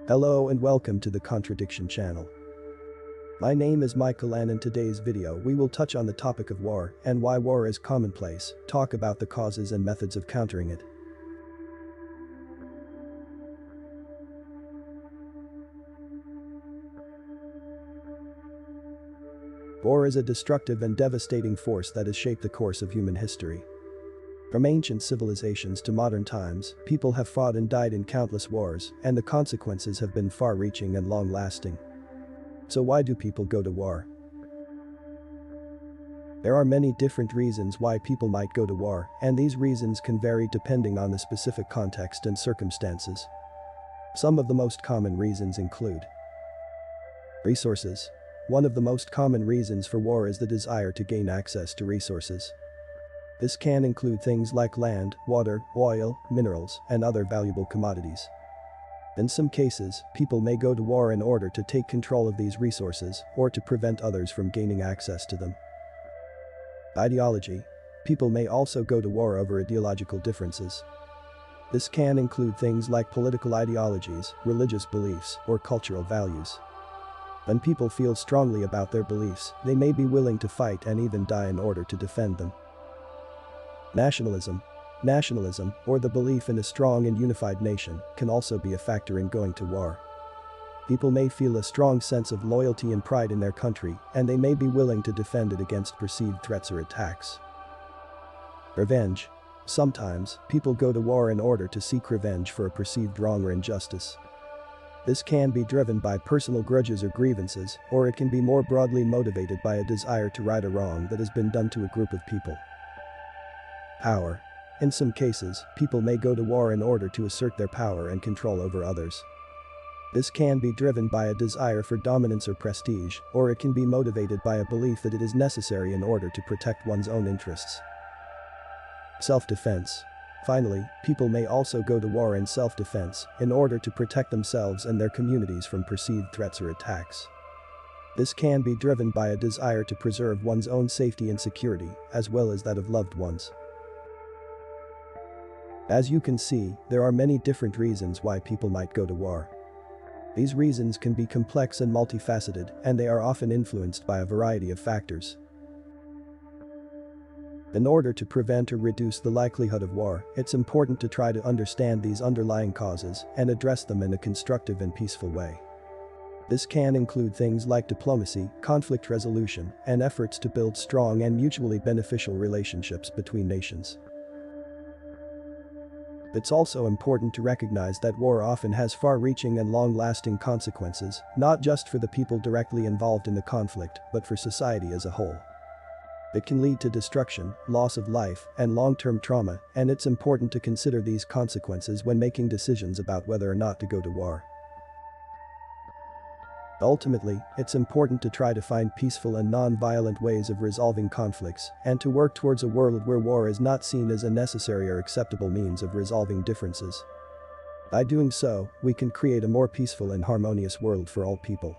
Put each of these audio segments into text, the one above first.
Hello and welcome to the Contradiction channel. My name is Michael and in today's video we will touch on the topic of war and why war is commonplace, talk about the causes and methods of countering it. War is a destructive and devastating force that has shaped the course of human history. From ancient civilizations to modern times, people have fought and died in countless wars, and the consequences have been far-reaching and long-lasting. So why do people go to war? There are many different reasons why people might go to war, and these reasons can vary depending on the specific context and circumstances. Some of the most common reasons include resources. One of the most common reasons for war is the desire to gain access to resources. This can include things like land, water, oil, minerals, and other valuable commodities. In some cases, people may go to war in order to take control of these resources or to prevent others from gaining access to them. Ideology. People may also go to war over ideological differences. This can include things like political ideologies, religious beliefs, or cultural values. When people feel strongly about their beliefs, they may be willing to fight and even die in order to defend them. Nationalism. Nationalism, or the belief in a strong and unified nation, can also be a factor in going to war. People may feel a strong sense of loyalty and pride in their country, and they may be willing to defend it against perceived threats or attacks. Revenge. Sometimes, people go to war in order to seek revenge for a perceived wrong or injustice. This can be driven by personal grudges or grievances, or it can be more broadly motivated by a desire to right a wrong that has been done to a group of people. Power. In some cases, people may go to war in order to assert their power and control over others. This can be driven by a desire for dominance or prestige, or it can be motivated by a belief that it is necessary in order to protect one's own interests. Self-defense. Finally, people may also go to war in self-defense in order to protect themselves and their communities from perceived threats or attacks. This can be driven by a desire to preserve one's own safety and security, as well as that of loved ones. As you can see, there are many different reasons why people might go to war. These reasons can be complex and multifaceted, and they are often influenced by a variety of factors. In order to prevent or reduce the likelihood of war, it's important to try to understand these underlying causes and address them in a constructive and peaceful way. This can include things like diplomacy, conflict resolution, and efforts to build strong and mutually beneficial relationships between nations. It's also important to recognize that war often has far-reaching and long-lasting consequences, not just for the people directly involved in the conflict, but for society as a whole. It can lead to destruction, loss of life, and long-term trauma, and it's important to consider these consequences when making decisions about whether or not to go to war. Ultimately, it's important to try to find peaceful and non-violent ways of resolving conflicts and to work towards a world where war is not seen as a necessary or acceptable means of resolving differences. By doing so, we can create a more peaceful and harmonious world for all people.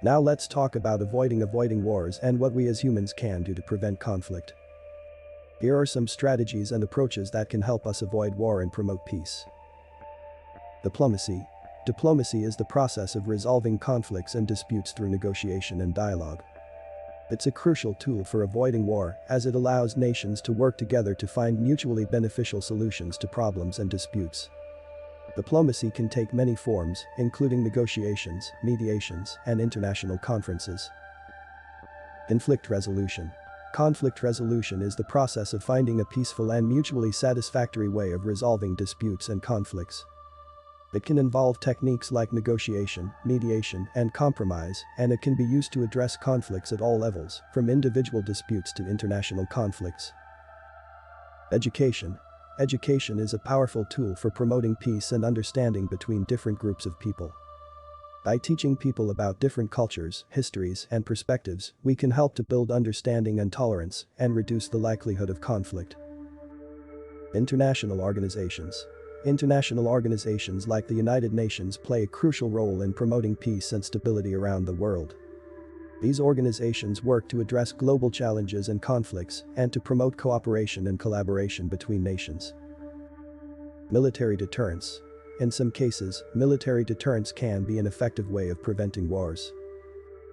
Now let's talk about avoiding wars and what we as humans can do to prevent conflict. Here are some strategies and approaches that can help us avoid war and promote peace. Diplomacy. Diplomacy is the process of resolving conflicts and disputes through negotiation and dialogue. It's a crucial tool for avoiding war, as it allows nations to work together to find mutually beneficial solutions to problems and disputes. Diplomacy can take many forms, including negotiations, mediations, and international conferences. Conflict resolution. Conflict resolution is the process of finding a peaceful and mutually satisfactory way of resolving disputes and conflicts. It can involve techniques like negotiation, mediation, and compromise, and it can be used to address conflicts at all levels, from individual disputes to international conflicts. Education. Education is a powerful tool for promoting peace and understanding between different groups of people. By teaching people about different cultures, histories, and perspectives, we can help to build understanding and tolerance and reduce the likelihood of conflict. International organizations. International organizations like the United Nations play a crucial role in promoting peace and stability around the world. These organizations work to address global challenges and conflicts and to promote cooperation and collaboration between nations. Military deterrence. In some cases, military deterrence can be an effective way of preventing wars.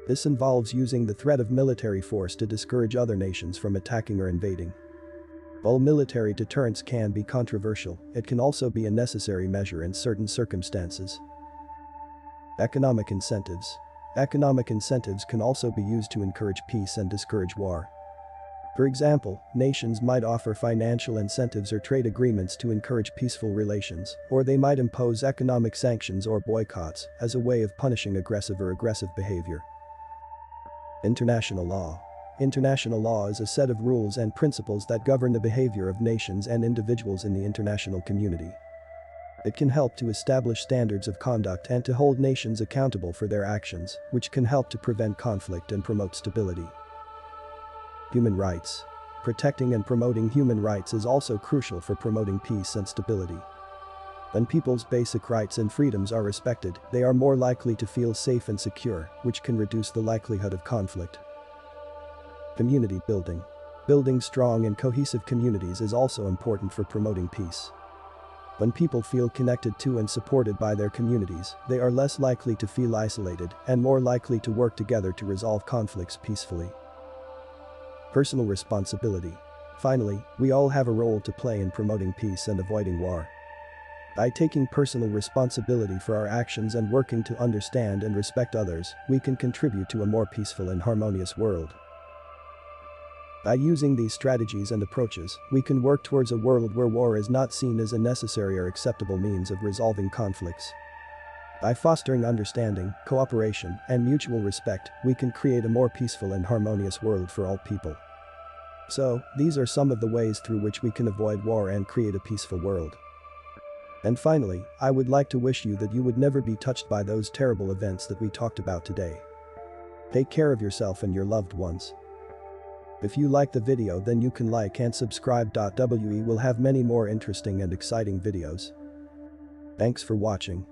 This involves using the threat of military force to discourage other nations from attacking or invading. While military deterrence can be controversial, it can also be a necessary measure in certain circumstances. Economic incentives. Economic incentives can also be used to encourage peace and discourage war. For example, nations might offer financial incentives or trade agreements to encourage peaceful relations, or they might impose economic sanctions or boycotts as a way of punishing aggressive behavior. International law. International law is a set of rules and principles that govern the behavior of nations and individuals in the international community. It can help to establish standards of conduct and to hold nations accountable for their actions, which can help to prevent conflict and promote stability. Human rights. Protecting and promoting human rights is also crucial for promoting peace and stability. When people's basic rights and freedoms are respected, they are more likely to feel safe and secure, which can reduce the likelihood of conflict. Community building. Building strong and cohesive communities is also important for promoting peace. When people feel connected to and supported by their communities, they are less likely to feel isolated and more likely to work together to resolve conflicts peacefully. Personal responsibility. Finally, we all have a role to play in promoting peace and avoiding war. By taking personal responsibility for our actions and working to understand and respect others, we can contribute to a more peaceful and harmonious world. By using these strategies and approaches, we can work towards a world where war is not seen as a necessary or acceptable means of resolving conflicts. By fostering understanding, cooperation, and mutual respect, we can create a more peaceful and harmonious world for all people. So, these are some of the ways through which we can avoid war and create a peaceful world. And finally, I would like to wish you that you would never be touched by those terrible events that we talked about today. Take care of yourself and your loved ones. If you like the video, then you can like and subscribe. We will have many more interesting and exciting videos. Thanks for watching.